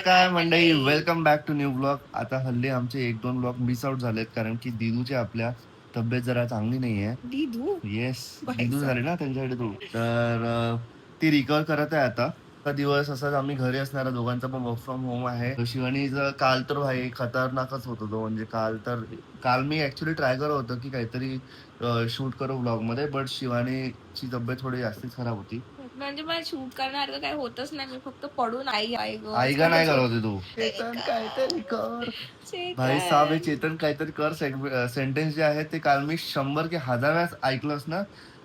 काय मंडळी, welcome back to new blog. आता हल्ली आमचे 1-2 ब्लॉग मिस आउट झालेत कारण की दिदूची आपल्या तब्येत जरा चांगली नाहीये. दीदू येस, बाई दिदू झाली ना त्यांच्याकडे तू. तर ती रिकवर करत आहे आता. हा दिवस असाच आम्ही घरी असणारा दोघांचा पण वर्क फ्रॉम होम आहे. शिवानीचं काल तर भाई खतरनाकच होत होतो. म्हणजे काल मी ऍक्च्युली ट्राय करत होतो की काहीतरी शूट करू ब्लॉग मध्ये, बट शिवानीची तब्येत थोडी जास्तीच खराब होती. म्हणजे मला शूट करणार काही होतच नाही. मी फक्त पडून आई आई ग आई का नाही करत होती तू? चेतन काहीतरी कर भाई साहब, हे चेतन काहीतरी कर सेंटेन्स जे आहे ते काल मी 100 की 1000 वेळा ऐकलंच ना.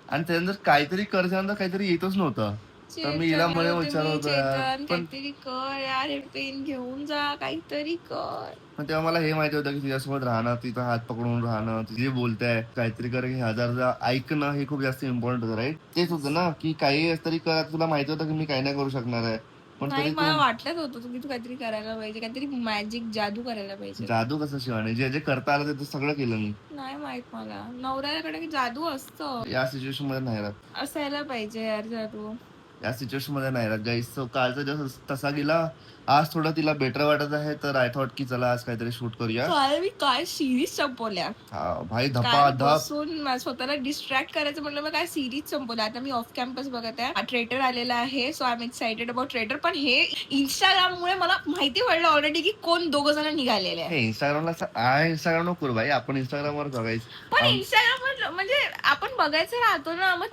आणि त्यानंतर काहीतरी करच्यानंतर काहीतरी येतच नव्हतं. तर मी हिला म्हणे विचारत होतो यार, चेतन पण काहीतरी कर यार, हे पेन घेऊन जा, काहीतरी कर. पण तेव्हा मला हे माहिती होतं की तिच्यासोबत राहणं, तिचा हात पकडून राहणं, ती जे बोलताय काहीतरी कर हे 1000 ऐकणं हे खूप जास्त इम्पॉर्टंट होतं. राईट, तेच होतं ना की काही तरी कर. तुला माहिती होतं की मी काही नाही करू शकणार आहे, पण नाही, तरी मला तू वाटलंच होतं की तू काहीतरी करायला पाहिजे, काहीतरी मॅजिक जादू करायला पाहिजे. जादू कसं शिवानी, जे जे करता आलं ते सगळं केलं मी. नाही माहित मला, नवऱ्याकडे जादू असतं, या सिच्युएशन मध्ये नाही राहत, असायला पाहिजे यार जादू. या सिच्युएशन मध्ये नाही राहत गाईस. सो कालचा दिवस तसा गेला. आज थोडं तिला बेटर वाटत आहे, तर आय थॉट की चला आज काहीतरी शूट करूया. मी काय सिरीज संपवल्या. भाई काल धपाधप. बसून स्वतःला डिस्ट्रॅक्ट करायचं म्हटलं, मग काय सिरीज संपवल्या. आता मी ऑफ कॅम्पस बघत आहे. ट्रेटर आलेला आहे, so I am excited about traitor. पण हे इंस्टाग्राम मुळे मला माहिती पडलं ऑलरेडी की कोण 2 जण निघालेले आहे. इंस्टाग्राम नको करू भाई, आपण इंस्टाग्राम वर बघायचं. पण इंस्टाग्रामवर म्हणजे आपण बघायचं राहतो ना, मग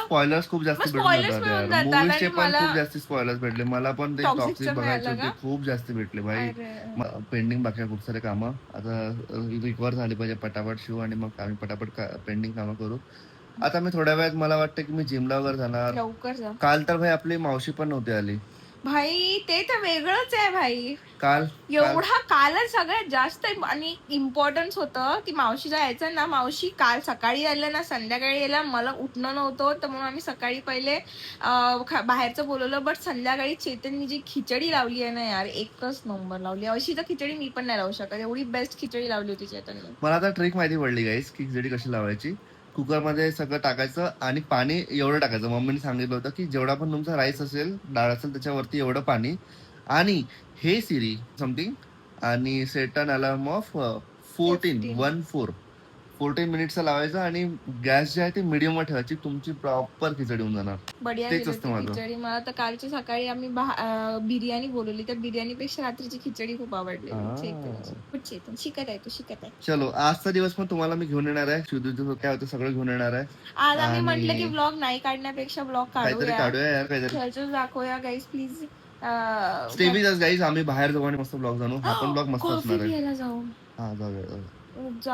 स्पॉयलर्स खूप जास्त भेटून spoilers जातात मिळून यार. जातात. मूवीजचे आणि पण मला खूप जास्त स्पॉयलर्स भेटले. मला पण ते Toxic टॉक्सिक चं बघायचे मिळालं होते, का? खूप जास्त भेटले भाई. अरे. पेंडिंग बाकी आहे खूप सारे कामं. आता रिकवर झाली पाहिजे पटापट शिव, आणि मग आम्ही पटापट पेंडिंग कामं करू. आता मी थोड्या वेळात मला वाटतं की मी जिमला वगैरे जाणार. लवकर जा काल तर भाई आपली मावशी पण नव्हती आली. भाई, ते तर वेगळंच आहे भाई. काल एवढा कालच सगळ्यात जास्त आणि इम्पॉर्टन्स होतं की मावशी जायचं ना. मावशी काल सकाळी आलं ना संध्याकाळी आला. मला उठणं नव्हतं, तर म्हणून आम्ही सकाळी पहिले बाहेरचं बोलवलं. बट संध्याकाळी चेतननी जी खिचडी लावली आहे ना यार, एकच नंबर लावली. अशी तर खिचडी मी पण नाही लावू शकत, एवढी बेस्ट खिचडी लावली होती चेतनने. मला आता ट्रिक माहिती पडली गाईस की खिचडी कशी लावायची. कुकरमध्ये सगळं टाकायचं आणि पाणी एवढं टाकायचं. मम्मीने सांगितलं होतं की जेवढा पण तुमचा राईस असेल, डाळ असेल, त्याच्यावरती एवढं पाणी. आणि हे सिरी समथिंग आणि सेट अन अलार्म ऑफ 14 मिनिट्सचा लावायचा. आणि गॅस जे आहे ते मीडियम वर ठेवायची. तुमची प्रॉपर खिचडी होऊन जाणार. बढिया तेच केली असतं होती माझं. खिचडी. मला तर कालची सकाळी आम्ही बिर्याणी बोलवली, तर बिर्याणीपेक्षा रात्रीची खिचडी खूप आवडली. चेतन शिकत आहे, तू शिकत आहे. चलो, आजचा दिवस पण तुम्हाला मी घेऊन येणार आहे. शुद्धीचं काय होतं सगळं घेऊन येणार आहे. आज आम्ही म्हटलं की ब्लॉग नाही काढण्यापेक्षा ब्लॉग काहीतरी काढूया यार, काहीतरी काढूया, दाखवूया guys please. Stay with us guys. आम्ही बाहेर जाऊ आणि मस्त ब्लॉग जाणू. हा पण ब्लॉग मस्त कॉफी असणार आहे. घ्यायला जाऊ. हा जाऊया.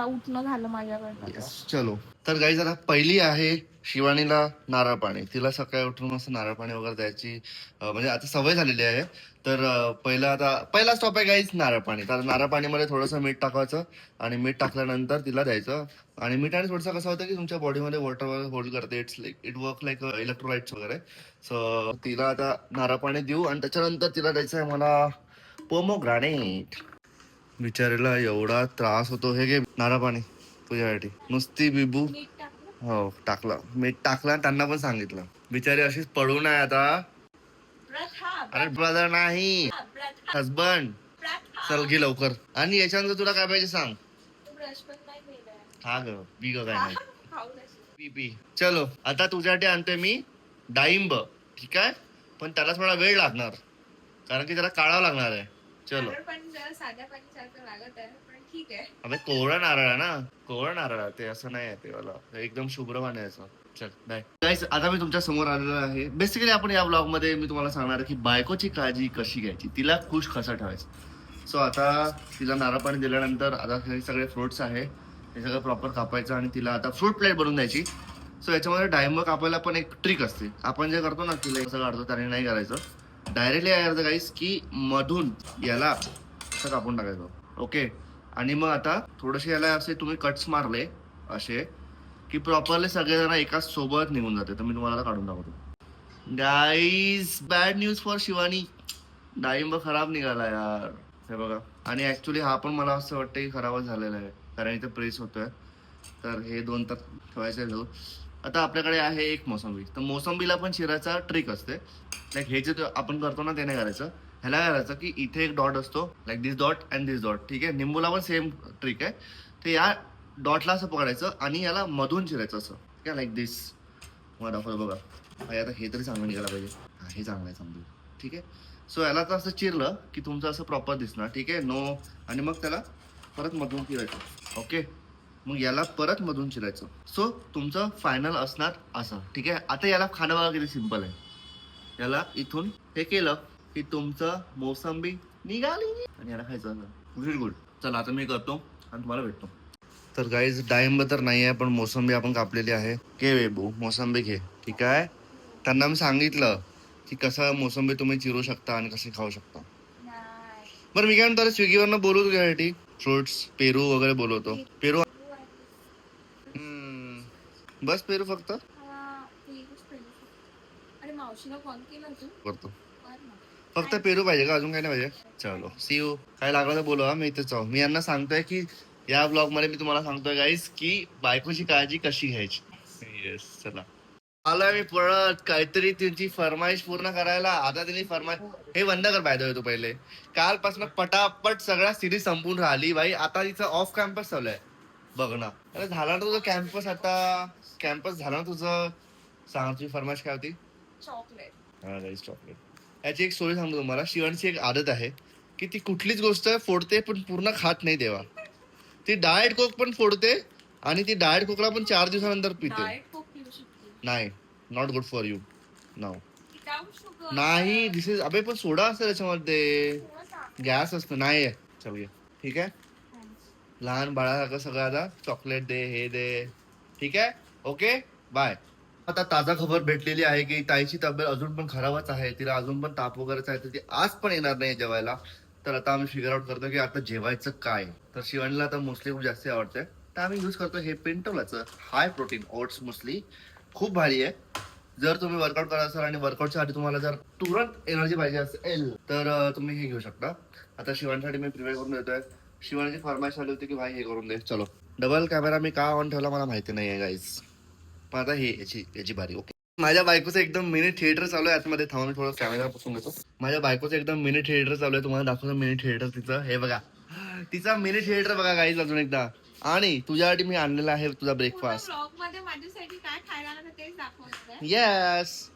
उठणं झालं माझ्याकडनं. चलो, तर गाईज आता पहिली आहे शिवानीला नारळ पाणी. तिला सकाळी उठून मस्त नारळ पाणी वगैरे द्यायची म्हणजे आता सवय झालेली आहे. तर पहिला स्टॉप आहे गाईज नारळ पाणी. तर नारळ पाणीमध्ये थोडंसं मीठ टाकायचं आणि मीठ टाकल्यानंतर तिला द्यायचं. आणि मिठाने थोडंसं कसं होतं की तुमच्या बॉडीमध्ये वॉटर होल्ड करते. इट वर्क लाईक इलेक्ट्रोलाइट्स वगैरे. सो तिला आता नारळ पाणी देऊ आणि त्याच्यानंतर तिला द्यायचं आहे मला पोमोग्रानेट. बिचारीला एवढा त्रास होतो. हे घे नारळ पाणी तुझ्यासाठी. नुसती बिबू. हो टाकलं, मीठ टाकलं. त्यांना पण सांगितलं. बिचारी अशीच पडून आहे आता. अरे ब्रदर नाही, हजबंड. चल घे लवकर. आणि याच्यानंतर तुला काय पाहिजे सांग. हा ग बी ग काय नाही पी. चलो, आता तुझ्यासाठी आणतोय मी डाळिंब. ठीक आहे, पण त्याला थोडा वेळ लागणार कारण की त्याला काढावं लागणार आहे. चलो, साध्या पाणीसारखं लागत आहे, पण ठीक आहे. अबे कोवळा नारळ आहे ना, कोवळा नारळ आहे ते, असं नाही आहे ते वाला, एकदम शुभ्र पाणी आहे असं. चल बाय गाईस. आता मी तुमच्या समोर आलेलो आहे. बेसिकली आपण या ब्लॉग मध्ये मी तुम्हाला सांगणार आहे की बायकोची काळजी कशी घ्यायची, तिला खुश कसं ठेवायचं. सो आता तिला नारळ पाणी दिल्यानंतर आता हे सगळे फ्रुट्स आहे हे सगळं प्रॉपर कापायचं आणि तिला आता फ्रूट प्लेट बनवून द्यायची. सो याच्यामध्ये डाळिंब कापायला पण एक ट्रिक असते. आपण जे करतो ना तिला कसं काढतो त्याने नाही करायचं. डायरेक्टली काय करायचं गाईस की मधून याला असं कापून टाकायचं. ओके, आणि मग आता थोडेसे याला असे तुम्ही कट्स मारले असे की प्रॉपरली सगळेजण एकाच सोबत निघून जाते. तर मी तुम्हाला काढून दाखवतो. Guys, bad news for Shivani. डाळिंब खराब निघाला यार, हे बघा. आणि ऍक्च्युली हा पण मला असं वाटतं की खराबच झालेला आहे कारण इथे प्रेस होतोय. तर हे 2 तर ठेवायचे जाऊ. आता आपल्याकडे आहे एक मोसंबी. तर मोसंबीला पण चिरायचा ट्रिक असते. लाईक हे जे आपण करतो ना ते नाही करायचं. ह्याला काय करायचं की इथे एक डॉट असतो, like this dot and this dot. ठीक आहे, निंबूला पण सेम ट्रिक आहे. ते या डॉटला असं पकडायचं आणि याला मधून चिरायचं असं. ठीक आहे, लाईक दिस. मला दाखवलं बघा. आता हे तरी चांगलं निघायला पाहिजे. हा, हे चांगलं आहे समजून. ठीक आहे, सो याला तर असं चिरलं की तुमचं असं प्रॉपर दिसणार. ठीक आहे, नो. आणि मग त्याला परत मधून चिरायचं. ओके, मग याला परत मधून चिरायचं. सो तुमचं फायनल असणार असं. ठीक आहे, आता याला खाणं बघा किती सिम्पल आहे. याला इथून हे केलं की तुमचं मोसंबी निघाली आणि याला खायचं. Good good. चला आता मी करतो आणि तुम्हाला भेटतो. तर गाईज डाळिंब तर नाही आहे, पण मोसंबी आपण कापलेली आहे. घे बेबू, मोसंबी घे. ठीक आहे, त्यांना मी सांगितलं की कसं मोसंबी तुम्ही चिरू शकता आणि कशी खाऊ शकता. बरं मी काय म्हणतो, स्विगीवरनं बोलू तुझ्यासाठी फ्रुट्स पेरू वगैरे बोलवतो. पेरू बस पेरू फक्त करतो. फक्त पेरू पाहिजे का, अजून काही नाही पाहिजे? चलो सी यू. काय लागलं तर बोलवा, मी इथेच जाऊ. मी यांना सांगतोय की या ब्लॉग मध्ये मी तुम्हाला सांगतोय गाईस की बायकोची काळजी कशी घ्यायची. येस, चला आलोय मी परत काहीतरी त्यांची फरमाईश पूर्ण करायला. आता त्यांनी फरमाईश, हे बंद कर पाहिजे तू पहिले. कालपासून पटापट सगळ्या सिरीज संपून राहिली भाई. आता तिचं ऑफ कॅम्पस चालू आहे बघ ना. अरे झाला ना तुझं कॅम्पस, आता कॅम्पस झालं ना तुझं. सांग तुझी फरमाईश काय होती? चॉकलेट. हा गाईस, चॉकलेट. याची एक स्टोरी सांगतो तुम्हाला. शिवानीची एक आदत आहे की ती कुठलीच गोष्ट फोडते पण पूर्ण खात नाही तेव्हा. ती डाएट कोक पण फोडते आणि ती डाएट कोकला पण 4 दिवसानंतर पिते. नाही, not good for you. No नाही, दिस इज, अबे पण सोडा असतं त्याच्यामध्ये, गॅस असतं. नाही चल घे. ठीक आहे, लहान बाळासारखं सगळं. आता चॉकलेट दे, हे दे. ठीक आहे, ओके बाय. आता ताजा खबर भेटलेली आहे की ताईची तब्येत अजून पण खराबच आहे. तिला अजून पण ताप वगैरेच आहे, तर ती आज पण येणार नाही जेवायला. तर आता आम्ही फिगर आउट करतो की आता जेवायचं काय. तर शिवानीला आता मुसली खूप जास्त आवडते, तर आम्ही यूज करतो हे पेंटोलाचं हाय प्रोटीन ओट्स मुसली. खूप भारी आहे. जर तुम्ही वर्कआउट करत असाल आणि वर्कआउटच्या आधी तुम्हाला जर तुरंत एनर्जी पाहिजे असेल तर तुम्ही हे घेऊ शकता. आता शिवानीसाठी मी प्रिपेअर करून देतोय. शिवानीची फरमाईश आली होती की भाई हे करून दे. चलो, डबल कॅमेरा मी का ऑन ठेवला मला माहिती नाही आहे गाईज. पण आता हे याची बारी. ओके, माझ्या बायकोचं एकदम मिनी थिएटर चालू आहे आतमध्ये. थांबा मी थोडं कॅमेरा पासून घेतो. माझ्या बायकोचं एकदम मिनी थिएटर चालू आहे. तुम्हाला दाखवतो मिनी थिएटर तिचं. हे बघा, तिचा मिनी थिएटर बघा गाईज अजून एकदा. आणि तुझ्यासाठी मी आणलेला आहे तुझा ब्रेकफास्ट. ब्लॉग मध्ये माझ्यासाठी काय खायला आणलं तेच दाखवलं. येस,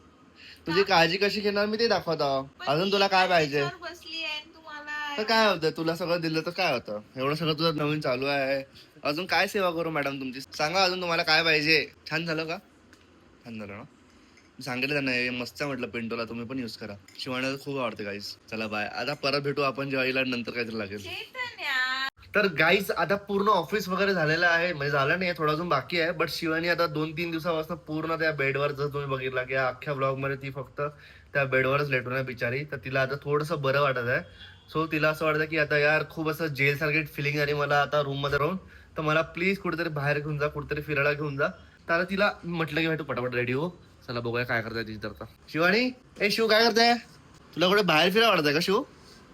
तुझी काळजी कशी घेणार मी ते दाखवतो. अजून तुला काय पाहिजे? बसली आहे तुम्हाला तर काय होतं, तुला सगळं दिलं तर काय होतं. एवढं सगळं तुझं नवीन चालू आहे. अजून काय सेवा करू मॅडम तुमची, सांगा. अजून तुम्हाला काय पाहिजे? छान झालं का? छान झालं ना. मी सांगितलं त्यांना हे मस्त म्हटलं पेंटोला, तुम्ही पण युज करा. शिवाण्याला खूप आवडते गाईस. चला बाय, आता परत भेटू आपण जेवायला, नंतर काहीतरी लागेल. तर गाईस आता पूर्ण ऑफिस वगैरे झालेलं आहे, म्हणजे झालं नाही, थोडं अजून बाकी आहे. बट शिवानी आता 2-3 दिवसापासून पूर्ण त्या बेडवर, जर तुम्ही बघितला की अख्ख्या ब्लॉग मध्ये ती फक्त त्या बेडवरच लेटून आहे बिचारी. तर तिला आता थोडंसं बरं वाटत आहे. सो तिला असं वाटतं की आता यार खूप असं जेल सारखी फिलिंग झाली मला आता रूम मध्ये राहून. तर मला प्लीज कुठेतरी बाहेर घेऊन जा, कुठेतरी फिरायला घेऊन जा. तर आता तिला म्हटलं की भाई तू पटापट रेडी हो, चला बघूया काय करताय तिची. तर शिवानी, ए शिव काय करताय? तुला कुठे बाहेर फिरायला वाटतंय का शिव?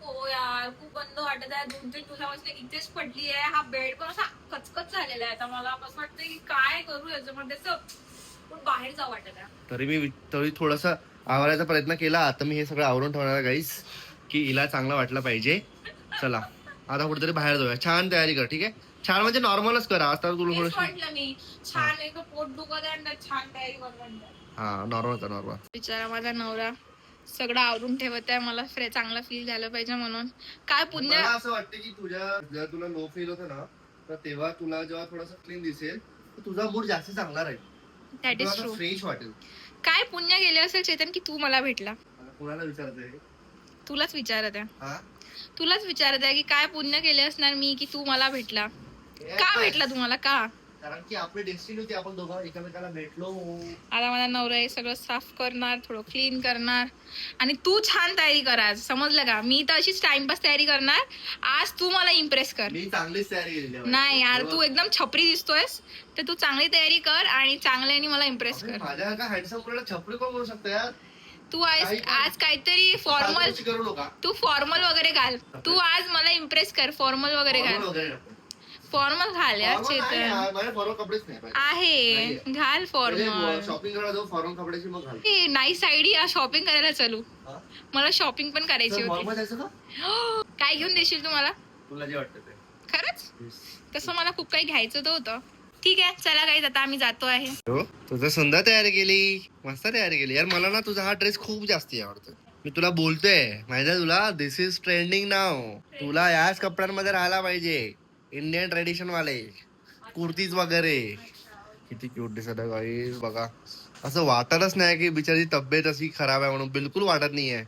हो यार, खूप बंद वाटत आहे. 2-3 दिवसापासून इथेच पडली आहे. हा बेड पण असा कचकच झालेला आहे. आता मला असं वाटतं की काय करू याच्यामध्ये, पण बाहेर जाऊ वाटत आहे. तरी थोडासा आवरायचा प्रयत्न केला. आता मी हे सगळं आवरून ठेवणार गाईस की हिला चांगलं वाटलं पाहिजे. चला आता कुठेतरी बाहेर जाऊया. छान तयारी कर. ठीक आहे, छान म्हणजे नॉर्मलच करा. आता तुला थोडं म्हटलं मी छान एक पोट दुखत आहे, छान तयारी करून. हा नॉर्मल कर, नॉर्मल. बिचारा माझा नवरा सगळं आवरून ठेवत आहे. मला चांगलं फील झालं पाहिजे म्हणून. काय पुण्य. मला असं वाटतं की जर तुला लो फील होतं ना, तर तेव्हा तुला जेव्हा थोडासा क्लीन दिसेल तर तुझा मूड जास्त चांगला राहील. That is true. फ्रेश वाटेल. काय पुण्य गेले असेल चेतन की तू मला भेटला. कुणाला विचारते? तुलाच विचारत आहे. तुलाच विचारत आहे की काय पुण्य केले असणार मी की तू मला भेटला. का भेटला तुम्हाला, का? कारण की आपली डेस्टिनी होती, आपण दोघं एकमेकाला भेटलो. आता माझा नवरा हे सगळं साफ करणार, थोडं क्लीन करणार आणि तू छान तयारी कर आज, समजलं का? मी तर अशीच टाइमपास तयारी करणार. आज तू मला इम्प्रेस कर. मी चांगलीच तयारी केली आहे. नाही यार, तू एकदम छपरी दिसतोयस, तर तू चांगली तयारी कर आणि चांगल्याने मला इम्प्रेस कर. माझ्या का हँडसम मुलाला छपरी कोण बोलू शकतो यार? तू आज काहीतरी फॉर्मल, करू नका. तू फॉर्मल वगैरे घाल. तू आज मला इम्प्रेस कर, फॉर्मल वगैरे घाल. फॉर्मल घाल यार चेतन. माझे फॉर्मल कपडेच नाही पाहिजे. आहे घाल फॉर्मल. शॉपिंग करायला जाऊ फॉर्मल कपड्याची मग घाल. Nice idea. शॉपिंग करायला चालू. हा? मला शॉपिंग पण करायची तर होती. फॉर्मल जायचं का? काय घेऊन देशील तुम्हाला? तुला जे वाटतं ते. खरंच तसं मला खूप काही घ्यायचं तर होतं. ठीक आहे चला काही आता आम्ही जातो आहे. हो तुझं सुंदर तयारी केली. मस्त तयारी केली यार. मला ना तुझा हा ड्रेस खूप जास्ती आवडतो. मी तुला बोलतोय माहिती आहे तुला दिस इज ट्रेंडिंग नाव. तुला याच कपड्यांमध्ये राहायला पाहिजे. इंडियन ट्रेडिशन वाले कुर्तीज वगैरे. किती क्यूट दिसत आहे गाईस बघा. असं वाटतच नाही की बिचारी तब्येत अशी खराब आहे म्हणून. बिलकुल वाटत नाहीये.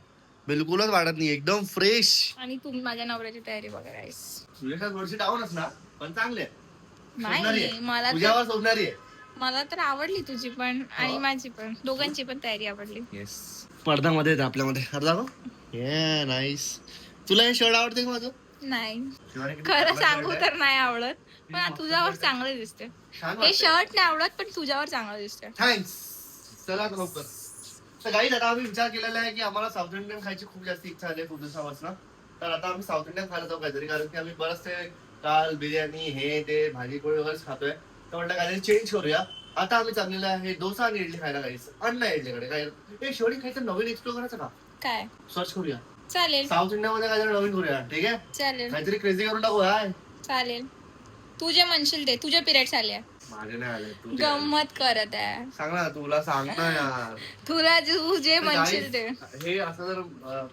बिलकुलच वाटत नाही. एकदम फ्रेश. आणि तुम्ही माझ्या नवऱ्याची तयारी वगैरे आहेस. तुझ्या थोडीशी डाऊनच ना पण चांगले नाही मला तुझ्यावर सोडणारी आहे. मला तर आवडली तुझी पण आणि माझी पण. दोघांची पण तयारी आवडली. येस पडद्यामध्ये येते आपल्यामध्ये. अर्धा ये नाईस. तुला हे शर्ट आवडते का माझं? नाही खरं सांगू तर नाही आवडत पण तुझ्यावर चांगलं दिसते. हे शर्ट नाही आवडत पण तुझ्यावर चांगलं दिसते. थँक्स. चला आता लवकर. तर गाईज आता आम्ही विचार केलेला आहे की आम्हाला साऊथ इंडियन खायची खूप जास्त इच्छा झाली खूप दिवसापासून. तर आता आम्ही साऊथ इंडियन खायला जाऊ काहीतरी कारण की आम्ही बरचसे काल बिर्याणी हे ते भाजी पोळी वगैरे खातोय. तर म्हटलं काहीतरी चेंज करूया. आता आम्ही चाललेलो आहे डोसा आणि इडली खायला. काहीच अन्न आहे इडलीकडे काय हे शेवटी खायचं नवीन एक्सप्लोर करायचं का? काय सर्च करूया. चालेल साऊथ इंडिया मध्ये काहीतरी नवीन करूया. ठीक आहे चालेल काहीतरी क्रेझी करून टाकू. हाय चालेल. तू जे म्हणशील ते. तुझे पिरियड्स आले. माझे नाही आले. तू गंमत करत आहे. सांग ना तुला सांग ना यार. तुला तू जे तर म्हणशील ते. guys, हे असं जर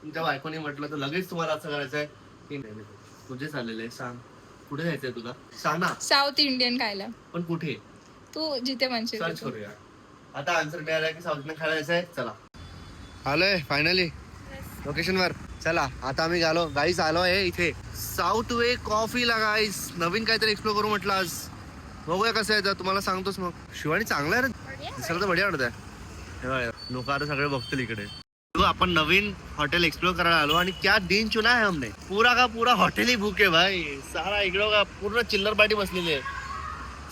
तुमच्या बायकोने म्हटलं तर लगेच तुम्हाला असं करायचंय की नाही तुझे चाललेले सांग कुठे जायचंय तुला सांग ना. साऊथ इंडियन खायला. पण कुठे तू जिथे म्हणशील सर्च तिथे. करूया. आता आन्सर मिळाला की साऊथ इंडियन खायला जायचंय. चला आलोय फायनली लोकेशन वर. चला आता आम्ही आलो गाईस. आलोय इथे साऊथ वे कॉफीला गाईस. नवीन काहीतरी एक्सप्लोर करू म्हटलं आज. बघूया कसं आहे तर तुम्हाला सांगतोच मग. शिवानी चांगला आहे रे. दिसायला तर बढिया वाटत आहे. लोक आता सगळे बघतील इकडे. आपण नवीन हॉटेल एक्सप्लोर करायला आलो आणि क्या दिन चुना है हमने. पूरा का पूरा हॉटेल ही बुक आहे भाई. सारा इकडं का पूर्ण चिल्लर पार्टी बसलेली आहे.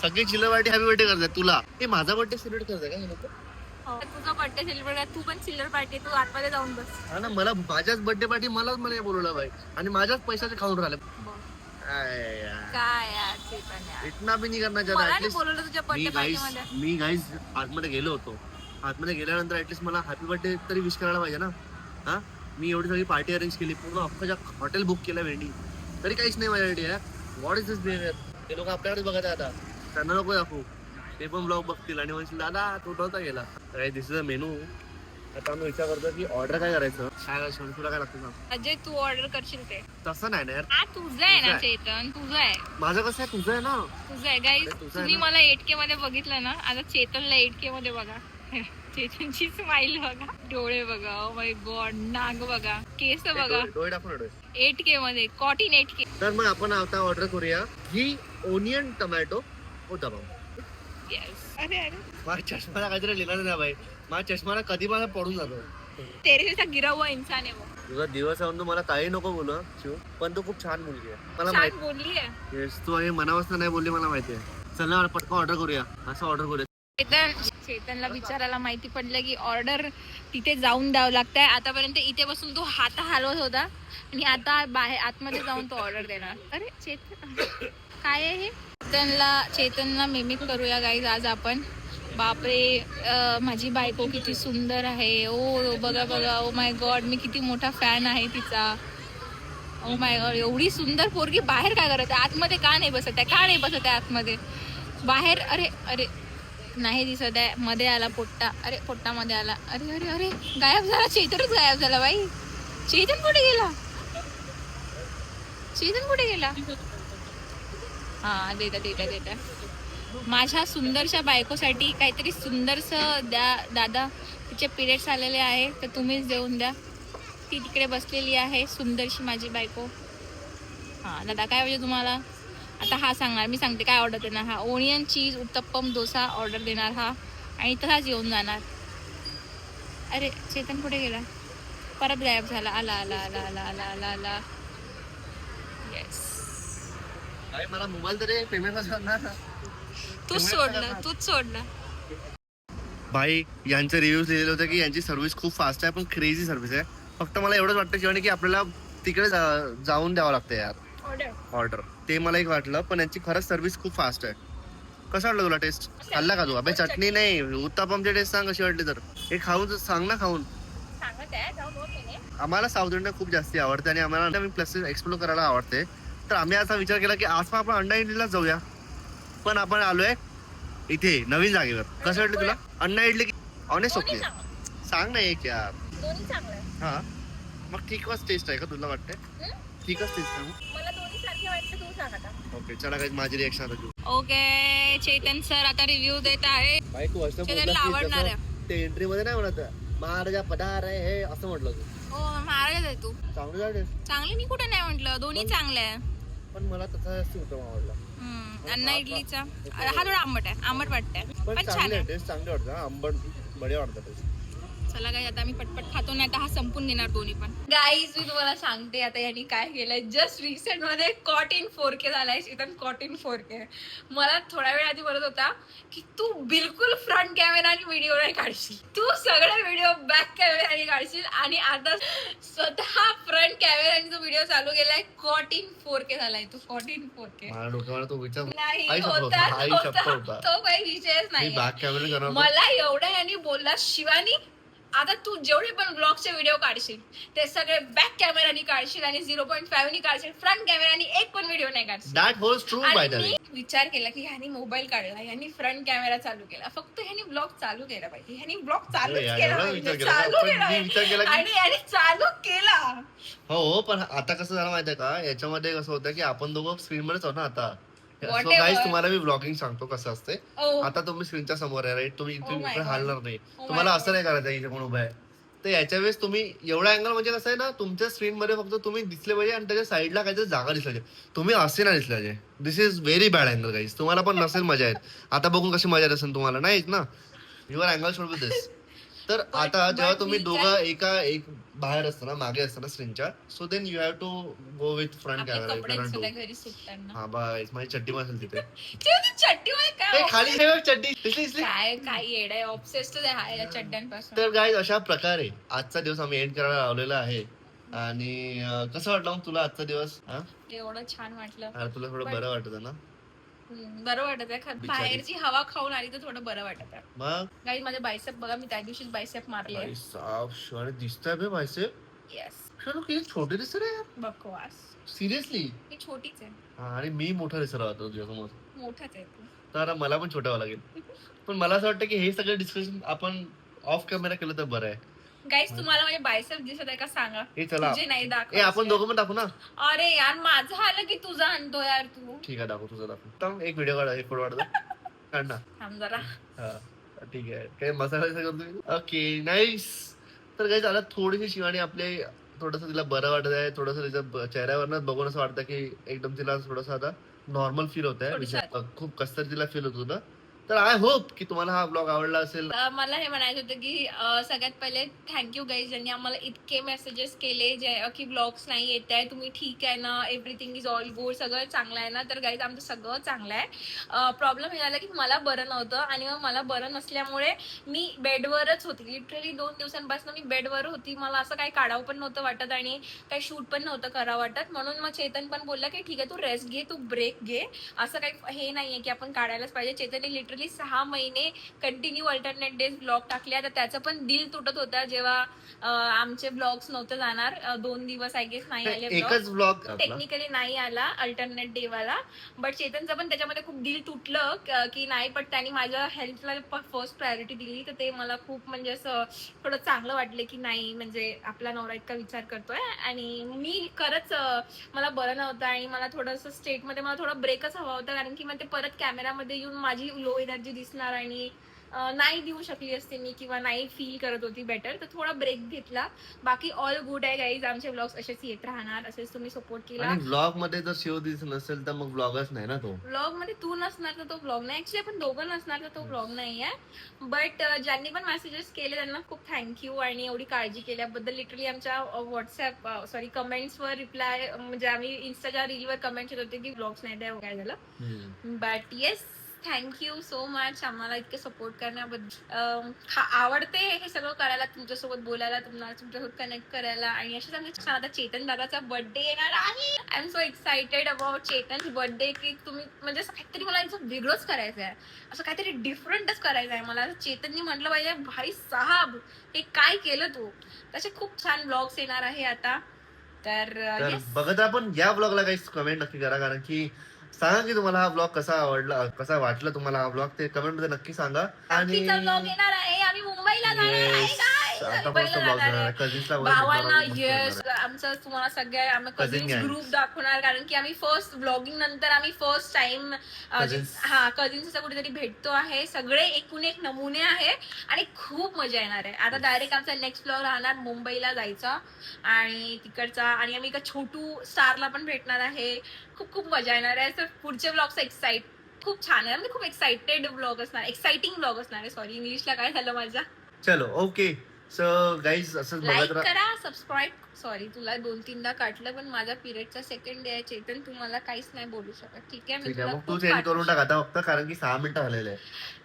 सगळी चिल्लर पार्टी हॅपी बर्थडे करतात तुला. हे माझा बर्थडे सेलिब्रेट करतात का हे लोक? तुझा बर्थडे सेलिब्रेट. तू पण चिल्लर पार्टी. तू आतमध्ये जाऊन बस. हा ना मला माझ्याच बर्थडे पार्टी मलाच मला बोलवलं भाई आणि माझ्याच पैशाचे खाऊन राहिले. काय यार चेतन यार. इतना भी नाही करना मला चाहता. नाही बोलवलं तुझ्या बर्थडे पार्टी मध्ये. मी गाईज आतमध्ये गेलो होतो. आतमध्ये गेल्यानंतर ऍटलीस्ट मला हॅपी बर्थडे तरी विश करायला पाहिजे ना. हा मी एवढी सगळी पार्टी अरेंज केली पूर्ण अख्खा हॉटेल बुक केलं वेंडी तरी काहीच नाही माझ्यासाठी यार. What is this behaviour. ते लोक आपल्याकडेच बघत आहे आता. त्यांना नको दाखवू. ते पण ब्लॉग बघतील आणि म्हणतील दादा तो नव्हता गेला. काय दिस इज अ मेनू. आता आम्ही विचार करतो की ऑर्डर काय करायचं. काय करायचं तुला काय लागतं सांग. अजय तू ऑर्डर करशील ते. तसं नाही ना यार. हा तुझं आहे ना चेतन. तुझं आहे. माझं कसं आहे तुझं आहे ना. तुझं आहे गाईज. तुझं आहे तुम्ही ना. मला 8K मध्ये बघितलं ना. आता चेतनला 8K मध्ये बघा. चेतनची स्माइल बघा. डोळे बघा. Oh my God. नाक बघा. केस बघा. डोळे दाखव डोळे. 8K मध्ये. कॉटीन 8K. तर मग आपण आता ऑर्डर करूया ही ओनियन टमॅटो होता भाऊ. येस. अरे अरे माझ्या चष्माला काहीतरी लिहिलं नाही बाई. माझ्या चष्माला कधी मला पडून जातो. तेरे जैसा गिरा हुआ इंसान है वो. तुझा दिवस आहे तू मला काही नको बोलू शिव पण तू खूप छान मुलगी आहे मला छान माहिती. बोलली आहे. येस तू हे मनापासून नाही बोलली मला माहिती आहे. चल ना पटकन ऑर्डर करूया. असं ऑर्डर करूया. चेतनला बिचाराला माहिती पडलं की ऑर्डर तिथे जाऊन द्यावं लागतंय. आतापर्यंत इथे बसून तो हात हलवत होता आणि आता बाहेर आतमध्ये जाऊन तो ऑर्डर देणार. अरे चेतन काय आहे हे. चेतनला मिमिक करूया गाईज आज आपण. बापरे माझी बायको किती सुंदर आहे. ओ बघा बघा. ओ माय गॉड मी किती मोठा फॅन आहे तिचा. ओ माय गॉड एवढी सुंदर पोरगी बाहेर काय करत आहे. आतमध्ये का नाही बसत आहे. का नाही बसत आहे आतमध्ये. बाहेर अरे अरे नाही दिसत आहे. मध्ये आला पोट्टा. अरे पोट्टा मध्ये आला. अरे अरे अरे गायब झाला. चेतनच गायब झाला बाई. चेतन कुठे गेला. चेतन कुठे गेला. हा देता माझ्या सुंदरशा बायकोसाठी काहीतरी सुंदरसं द्या दादा. तिचे पिरियड्स आलेले आहे तर तुम्हीच देऊन द्या. ती तिकडे बसलेली आहे सुंदरशी माझी बायको. हा दादा काय पाहिजे तुम्हाला. आता हा सांगणार. मी सांगते काय ऑर्डर देणार. हा ओनियन चीज उत्तप्पम डोसा ऑर्डर देणार हा आणि तसाच येऊन जाणार. अरे चेतन कुठे गेला. परत गायब झाला. आला आला आला आला आला आला आला. येस मला मोबाईल तरी पेमेंट करणार. तूच सोडलं. भाई यांचे रिव्ह्यूज लिहिलेले होते की यांची सर्व्हिस खूप फास्ट आहे पण क्रेझी सर्व्हिस आहे. फक्त मला एवढंच वाटतं शिवानी की आपल्याला तिकडे जाऊन द्यावं लागतं यार. ऑर्डर ते मला एक वाटलं, पण यांची खरंच सर्व्हिस खूप फास्ट आहे. कसं वाटलं तुला टेस्ट? खाल्ला का तू? अबे चटणी नाही, उत्तापमची टेस्ट सांग कशी वाटली तर. हे खाऊन सांग ना, खाऊन. आम्हाला साऊथ इंडियन खूप जास्ती आवडते आणि आम्हाला प्लेसेस एक्सप्लोर करायला आवडते. तर आम्ही असा विचार केला की आज पण आपण अंडा इडलीला जाऊया. पण आपण आलोय इथे नवीन जागेवर. कसं वाटलं तुला अंडा इडली? ऑनेस्ट ओके सांग ना एक यार. हा मग ठीकच टेस्ट आहे का तुला वाटतंय? ठीकच टेस्ट आहे. मला दोन्ही सारखे वाटतं, तू सांग आता. ओके चला काही माझी रिएक्शन आता घेऊ. ओके चेतन सर आता रिव्ह्यू देत आहे. बाई तू असं चेतनला आवडणार आहे. ते एंट्री मध्ये नाही म्हणत महाराजा पदार आहे हे असं म्हटलं तू. हो महाराज आहे तू. चांगलं झालं चांगली मी कुठे नाही म्हटलं, दोन्ही चांगले आहे. पण मला तसा जास्त उत्तम आवडला. अन्ना इडलीचा हा थोडा आंबट आहे, आंबट वाटतंय पण पण छान चांगले आहे. टेस्ट चांगले वाटतं आंबट बढिया वाटतं टेस्ट. चला गाईज आता मी पटपट खातो, नाही तर हा संपून घेणार दोन्ही पण. गाईज मी तुम्हाला सांगते आता यांनी काय केलंय. जस्ट रिसेंट मध्ये कॉट इन 4K झालाय. इथं कॉट इन 4K. मला थोड्या वेळ आधी बोलत होता की तू बिलकुल फ्रंट कॅमेराने व्हिडिओ नाही काढशील, तू सगळे व्हिडिओ बॅक कॅमेराने काढशील, आणि आता स्वतः फ्रंट कॅमेराने जो व्हिडिओ चालू केलाय कॉट इन 4K झालाय. तू कॉट इन 4K मला डोक्यावर तो विचार नाही आई शपथ होता, होता, आई शपथ होता. तो काही विषयच मी नाही. बॅक कॅमेरा करणार होतो. मला एवढं यांनी बोलला शिवानी आता तू जेवढे पण ब्लॉगचे व्हिडिओ काढशील ते सगळे बॅक कॅमेरानी काढशील आणि 0.5 नी काढशील, फ्रंट कॅमेरानी एक पण व्हिडिओ नाही काढशील. That holds true by the आणि वे. मी विचार केला की ह्यानी मोबाईल काढला, ह्यानी फ्रंट कॅमेरा चालू केला, फक्त ह्यानी ब्लॉग चालू केला पाहिजे, ह्यानी ब्लॉग चालू अरे यार, केला एवढा पाहिजे, विचार केला चालू का? केला पण मी विचार केला पाहिजे. की- आणि याने चालू केला. हो पण आता कसं झालं माहितीये का, याच्यामध्ये कसं होतं की आपण दोघं स्क्रीन मध्येच आहोत ना आता. Whatever. गाईज तुम्हाला मी ब्लॉगिंग सांगतो कसं असते. Oh. आता तुम्ही स्क्रीनच्या समोर आहे राईट, तुम्ही Oh my इथे God. हालणार नाही. Oh तुम्हाला my असं नाही करायचं इथे कोण उभा आहे. तर याच्या वेळेस तुम्ही एवढा अँगल म्हणजे कसं आहे ना, तुमच्या स्क्रीन मध्ये फक्त तुम्ही दिसले पाहिजे आणि त्याच्या साईडला काहीतरी जागा दिसली पाहिजे. तुम्ही असे नाही दिसले पाहिजे. This is very bad angle guys. तुम्हाला पण नसेल मजा येत. आता बघून कशी मजा येत असेल तुम्हाला, नाही येत ना. युअर अँगल शोड विथ दिस. तर आता जेव्हा तुम्ही दोघं एक बाहेर असतो ना, मागे असतो ना स्क्रीनच्या, so then you have to go with front आपले कॅमेरा. कपडे सुद्धा घरी सुटताना. हा बाय माझी चड्डी पण असेल तिथे. चड्डीमध्ये ए, काय खाली ठेव चड्डी दिसली. काय काय येड आहे, ऑब्सेस्ड आहे या चड्ड्यांपासून. तर गाईज अशा प्रकारे आजचा दिवस आम्ही एंड करायला लावलेला आहे. आणि कसं वाटलं मग तुला आजचा दिवस? एवढं छान वाटलं. तुला थोडं बरं वाटत ना? बरं वाटत आहे. बिचारी. बाहेरची हवा खाऊन आली तर थोडं बरं वाटत आहे. मग काही माझे बायसेप बघा, मी त्या दिवशीच बायसेप मारले. भाई साहब शिवानी दिसतंय बे भाईसे. येस किती छोटे दिसत रे यार. बकवास. सिरियसली. मी छोटीच आहे. आणि मी मोठा दिसत राहतो तुझ्यासमोर. मोठाच आहे तू. तर मला पण छोटा व्हावं लागेल. पण मला असं वाटतं की हे सगळं डिस्कशन आपण ऑफ कॅमेरा केलं तर बरं आहे. गाईस तुम्हाला माझे बायसेप दिसत आहे का सांगा. हे चला तुझे नाही दाखव. आपण दोघं पण दाखवू ना. अरे यार माझं आलं की तुझं आणतो यार तू. ठीक आहे दाखव तुझं दाखव. तर एक व्हिडिओ काढा, एक फोटो काढतो. काढ ना. थांब जरा. हा ठीक आहे. काही मसाला करतो. Okay nice. तर काही झालं थोडीशी शिवानी आपले थोडस तिला बरं वाटत आहे. थोडस तिच्या चेहऱ्यावरच बघून असं वाटतं की एकदम तिला थोडस आता नॉर्मल फील होत थोडीशी आहे. खूप कसं तिला फील होत होतं. तर आय होप की तुम्हाला हा ब्लॉग आवडला असेल. मला हे म्हणायचं होतं की सगळ्यात पहिले थँक्यू गाईज ज्यांनी आम्हाला इतके मेसेजेस केले जे की ब्लॉग्स नाही येत आहे, तुम्ही ठीक आहे ना, एव्हरीथिंग इज ऑल गुड, सगळं चांगलं आहे ना. तर गाईज आमचं सगळं चांगलं आहे. प्रॉब्लेम हे झाला की मला बरं नव्हतं आणि मग मला बरं नसल्यामुळे मी बेडवरच होती. लिटरली 2 दिवसांपासून मी बेडवर होती. मला असं काही काढावं पण नव्हतं वाटत आणि काही शूट पण नव्हतं करावं वाटत. म्हणून मग चेतन पण बोलला की ठीक आहे तू रेस्ट घे, तू ब्रेक घे. असं काही हे नाहीये की आपण काढायलाच पाहिजे. चेतनने लिटरली 6 महिने कंटिन्यू अल्टरनेट डेज ब्लॉग टाकले. तर त्याचं पण दिल तुटत होता जेव्हा आमचे ब्लॉग्स नव्हते जाणार. 2 दिवस आय गेस नाही आले. एकच ब्लॉग टेक्निकली नाही आला अल्टरनेट डे वाला. बट चेतनचं पण त्याच्यामध्ये खूप दिल तुटलं की नाही. पण त्यांनी माझ्या हेल्थला फर्स्ट प्रायोरिटी दिली. तर ते मला खूप म्हणजे असं थोडं चांगलं वाटलं की नाही म्हणजे आपला नवरा इतका विचार करतोय. आणि मी खरंच मला बरं नव्हतं आणि मला थोडंसं स्टेटमध्ये मला थोडा ब्रेकच हवा होता. कारण की मग ते परत कॅमेरामध्ये येऊन माझी लो एनर्जी दिसणार आणि नाही देऊ शकली असते मी किंवा नाही फील करत होती बेटर. तर थोडा ब्रेक घेतला. बाकी ऑल गुड आहे गाईज. आमचे ब्लॉग्स असेच येत राहणार, असेच तुम्ही सपोर्ट केला. आणि ब्लॉग मध्ये जर शिव दिसत नसेल तर मग ब्लॉगच नाही ना तो. ब्लॉग मध्ये तू नसणार तर तो ब्लॉग नाही. ऍक्च्युली आपण दोघं नसणार तर तो ब्लॉग नाही आहे. बट ज्यांनी पण मेसेजेस केले त्यांना खूप थँक्यू आणि एवढी काळजी केल्याबद्दल. लिटरली आमच्या व्हॉट्सअप कमेंट्सवर रिप्लाय म्हणजे आम्ही इन्स्टाच्या रीलवर कमेंट्स येत होते की ब्लॉग्स नाही द्या काय झालं. But yes thank you so much आम्हाला इतके सपोर्ट करण्याबद्दल. आवडते हे सगळं करायला, तुमच्यासोबत बोलायला, तुम्हाला तुमच्यासोबत कनेक्ट करायला. आणि अशाच आमच्या आता चेतन दादाचा बर्थडे येणार आहे. I am so excited about Chetan birthday, की तुम्ही म्हणजे असं काहीतरी मला याचं वेगळंच करायचं आहे, असं काहीतरी डिफरंटच करायचं आहे मला. चेतननी म्हटलं पाहिजे भाई साहब हे काय केलं तू. तसे खूप छान ब्लॉग्स येणार आहे आता. तर तर yes. बघत आपण या ब्लॉगला काही कमेंट नक्की करा, कारण की सांगा की तुम्हाला हा ब्लॉग कसा आवडला, कसा वाटला तुम्हाला हा ब्लॉग, ते कमेंट मध्ये नक्की सांगा. बाकीचा ब्लॉग येणार आहे. आम्ही मुंबईला जाणार आहे Yes, guys. आता मुंबईला मस्त ब्लॉग जाणार जाणार आहे. आहे. कझिन्सला भावांना येस आमचं तुम्हाला सगळ्या आम्ही Cousin कझिन्स gang. ग्रुप दाखवणार, कारण की आम्ही फर्स्ट ब्लॉगिंग नंतर आम्ही फर्स्ट टाइम Cousins. हा कझिन्स कुठेतरी भेटतो आहे. सगळे एकूण एक नमुने आहे आणि खूप मजा येणार आहे. आता डायरेक्ट आमचा नेक्स्ट ब्लॉग राहणार मुंबईला जायचा आणि तिकडचा, आणि आम्ही एका छोटू स्टारला पण भेटणार आहे. खूप खूप मजा येणार आहे. तर पुढचे ब्लॉगचं खूप छान आहे, म्हणजे खूप एक्साइटेड ब्लॉग असणार, एक्साइटिंग ब्लॉग असणार आहे. सॉरी इंग्लिशला काय झालं माझ्या. चलो ओके. सो गाईज असंच लाईक बघत राहा. करा, सबस्क्राईब. सॉरी तुला 2-3दा काटलं, पण माझा पिरियडचा सेकंड डे आहे चेतन, तू मला काहीच नाही बोलू शकत. ठीक आहे, मी ठीक आहे, तुला मग खूप तूच एंड पाठवू करून टाक आता फक्त, कारण की 6 मिनिटं झालेले आहे.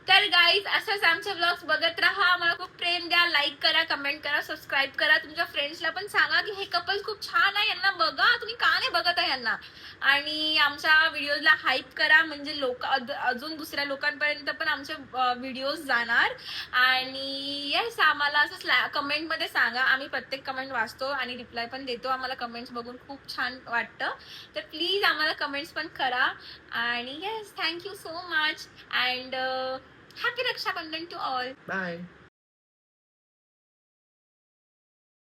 तर गाईज असंच आमचे ब्लॉग्स बघत राहा. मला खूप प्रेम द्या, लाईक करा, कमेंट करा, सबस्क्राईब करा. तुमच्या फ्रेंड्सला पण सांगा की हे कपल खूप छान आहे, यांना बघा. तुम्ही का नाही बघत आहे यांना? आणि आमच्या व्हिडिओला हाईप करा, म्हणजे लोक अजून दुसऱ्या लोकांपर्यंत पण आमचे व्हिडिओज जाणार. आणि येस आम्हाला असं कमेंटमध्ये सांगा. आम्ही प्रत्येक कमेंट वाचतो आणि रिप्लाय पण देतो. आम्हाला कमेंट्स बघून खूप छान वाटतं. तर प्लीज आम्हाला कमेंट्स पण करा. आणि yes thank you so much and happy Rakshabandhan to all. Bye.